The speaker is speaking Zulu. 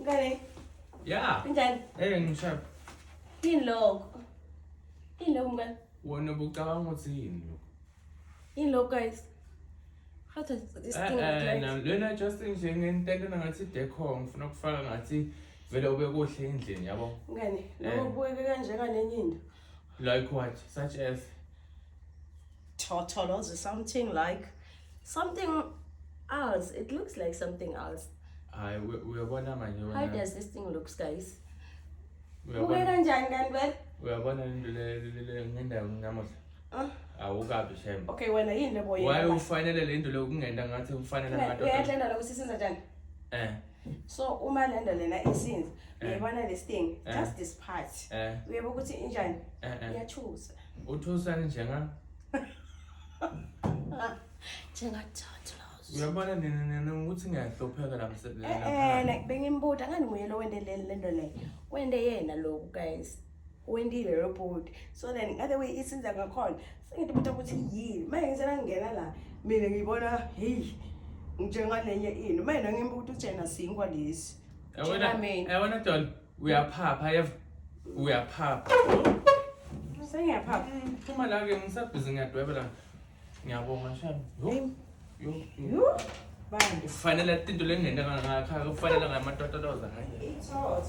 Ngane, Yeah. kanjani? Hey ngishap. Yini lokho? Yini lokho mngani? Wona bucabanga ukuthi yini lokho? Yini lokho guys? How does this thing look like? Lena just nje ngentela ngathi decor ngifuna ukufaka ngathi vele ube kuhle endlini yabo. Ngane, lokho kubukeka kanjeka nenye into. Like what? Such as Totolos or something else. It looks like something else. hayi uyabona manje How wena. does this thing looks guys? Kubukeka Uyabona kanjani ngani vele? uyabona into le ngendawo namuhla. Awukabi shem. Okay, wena yini lebo yini? Why ufanele le nto lokungenda ngathi ufanele amadoda? Uyahlenda lokho sisenza njani? Eh. So uma lento lena isinza, uyabona this thing, Eh. just this part. Uyabo ukuthi injani? Iyathusa. Uthusana njenga Njengatotolos. uyabona nina ukuthi ngiyahlopheka la Bengimbuda ngani nguye lo wende lento le. Wende yena lo guys. Wendile report. So then other way isinza ngakhona. Sengithi ukuthi yini? Manje ngisela ngena la. Mina ngibona hey njengalenye into. Mina ngimbuda ukuthi yena singwa lesi. Wena Don uyaphapha uyaphapha. Sengiyaphapha. Uma la ke ngisabhizi ngiyadwebela. Ngiyabonga shami. Yo. Bye. Kufanele into lengenda ngakha kufanele ngamatototoza hayi. It's hot.